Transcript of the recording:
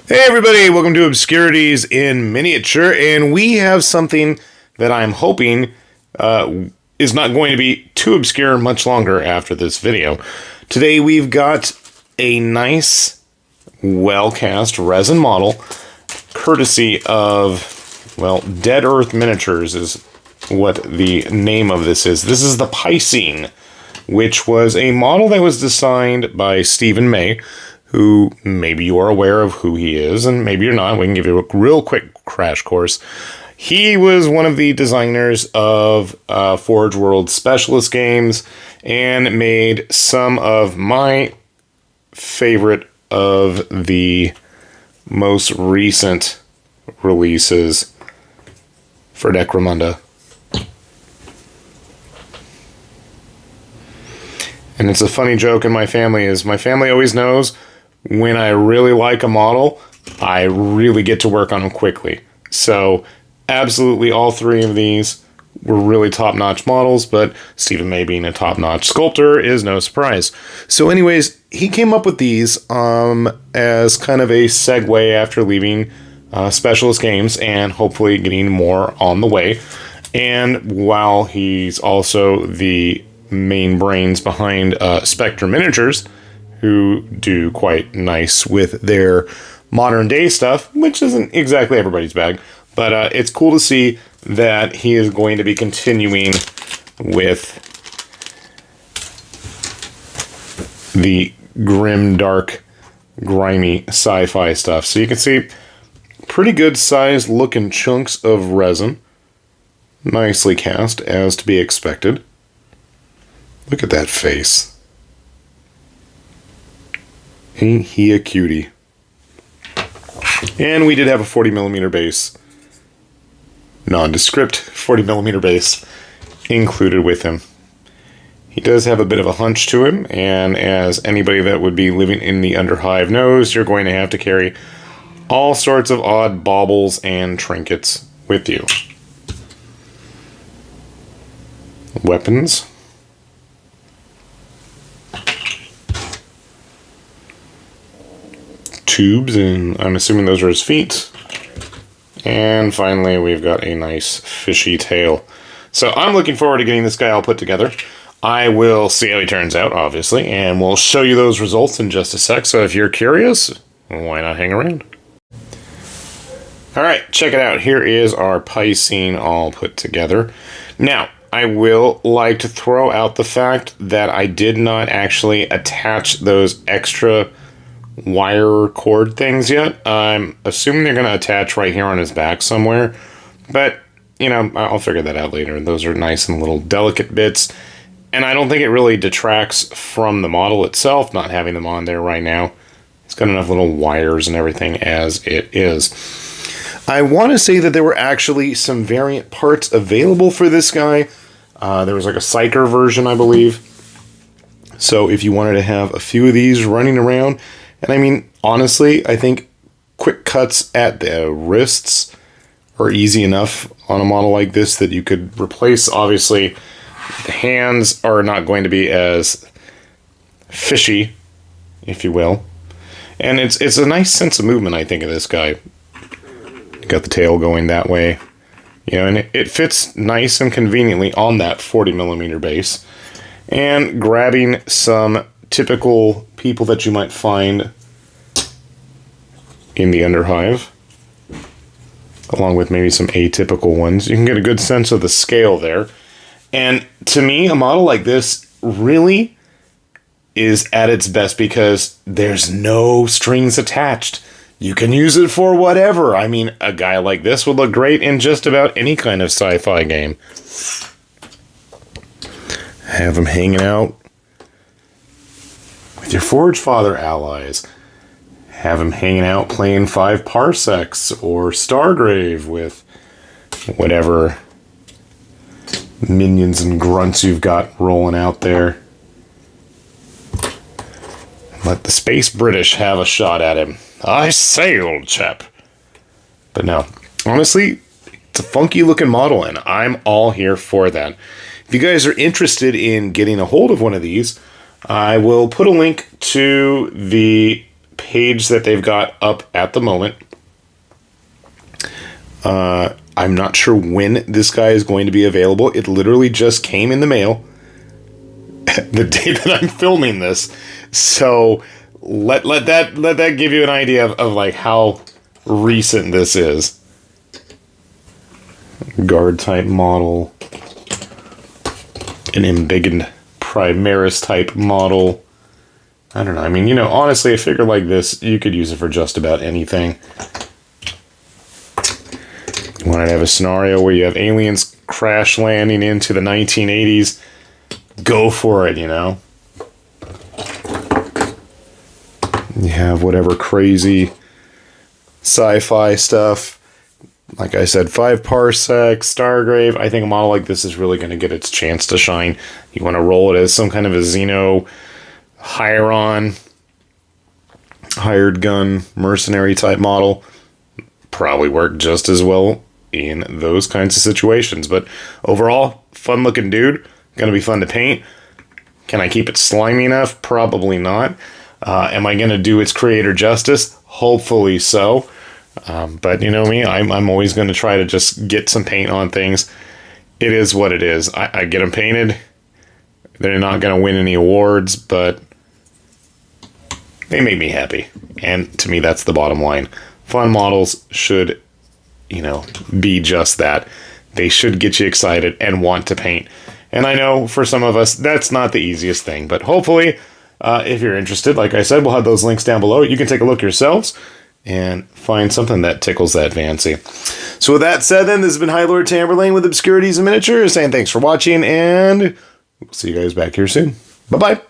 Hey everybody, welcome to Obscurities in Miniature, and we have something that I'm hoping is not going to be too obscure much longer after this video. Today we've got a nice, well-cast resin model, courtesy of, well, Dead Earth Miniatures is what the name of this is. This is the Piscean, which was a model that was designed by Stephen May, who maybe you are aware of who he is, and maybe you're not. We can give you a real quick crash course. He was one of the designers of Forge World Specialist games and made some of my favorite of the most recent releases for Necromunda. And it's a funny joke in my family is my family always knows when I really like a model, I really get to work on them quickly. So absolutely all three of these were really top-notch models, but Stephen May being a top-notch sculptor is no surprise. So anyways, he came up with these as kind of a segue after leaving Specialist Games and hopefully getting more on the way. And while he's also the main brains behind Spectre Miniatures, who do quite nice with their modern day stuff, which isn't exactly everybody's bag, but it's cool to see that he is going to be continuing with the grim, dark, grimy sci-fi stuff. So you can see pretty good sized looking chunks of resin, nicely cast as to be expected. Look at that face. Ain't he a cutie? And we did have a 40mm base, nondescript 40mm base included with him. He does have a bit of a hunch to him, and as anybody that would be living in the Underhive knows, you're going to have to carry all sorts of odd baubles and trinkets with you. Weapons. Tubes, and I'm assuming those are his feet. And finally, we've got a nice fishy tail. So I'm looking forward to getting this guy all put together. I will see how he turns out, obviously, and we'll show you those results in just a sec. So if you're curious, why not hang around? Alright, check it out. Here is our Piscean all put together. Now, I will like to throw out the fact that I did not actually attach those extra wire cord things yet. I'm assuming they're going to attach right here on his back somewhere, but you know, I'll figure that out later. Those are nice and little delicate bits, and I don't think it really detracts from the model itself not having them on there right now. It's got enough little wires and everything as it is. I want to say that there were actually some variant parts available for this guy. There was like a Psyker version, I believe. So if you wanted to have a few of these running around, and I mean, honestly, I think quick cuts at the wrists are easy enough on a model like this that you could replace. Obviously, the hands are not going to be as fishy, if you will. And it's a nice sense of movement, I think, of this guy. Got the tail going that way. You know, and it fits nice and conveniently on that 40mm base. And grabbing some typical people that you might find in the Underhive, along with maybe some atypical ones. You can get a good sense of the scale there. And to me, a model like this really is at its best because there's no strings attached. You can use it for whatever. I mean, a guy like this would look great in just about any kind of sci-fi game. Have him hanging out with your Forge Father allies. Have him hanging out playing 5 Parsecs or Stargrave with whatever minions and grunts you've got rolling out there. Let the Space British have a shot at him. I say, old chap. But no, honestly, it's a funky looking model, and I'm all here for that. If you guys are interested in getting a hold of one of these, I will put a link to the page that they've got up at the moment. I'm not sure when this guy is going to be available. It literally just came in the mail the day that I'm filming this. So let that give you an idea of like how recent this is. Guard type model. An embiggened Primaris type model. I don't know. I mean, honestly, a figure like this, you could use it for just about anything. You want to have a scenario where you have aliens crash landing into the 1980s, go for it, You have whatever crazy sci-fi stuff. Like I said, 5 parsecs, Stargrave. I think a model like this is really going to get its chance to shine. You want to roll it as some kind of a Xeno Hieron, hired gun, mercenary type model. Probably work just as well in those kinds of situations. But overall, fun looking dude. Going to be fun to paint. Can I keep it slimy enough? Probably not. Am I going to do its creator justice? Hopefully so. But you know me, I'm always going to try to just get some paint on things. It is what it is. I get them painted. They're not going to win any awards, but they make me happy. And to me, that's the bottom line. Fun models should, be just that. They should get you excited and want to paint. And I know for some of us, that's not the easiest thing. But hopefully, if you're interested, like I said, we'll have those links down below. You can take a look yourselves and find something that tickles that fancy. So with that said, then, this has been High Lord Tamberlane with Obscurities and Miniatures, saying thanks for watching, and we'll see you guys back here soon. Bye-bye.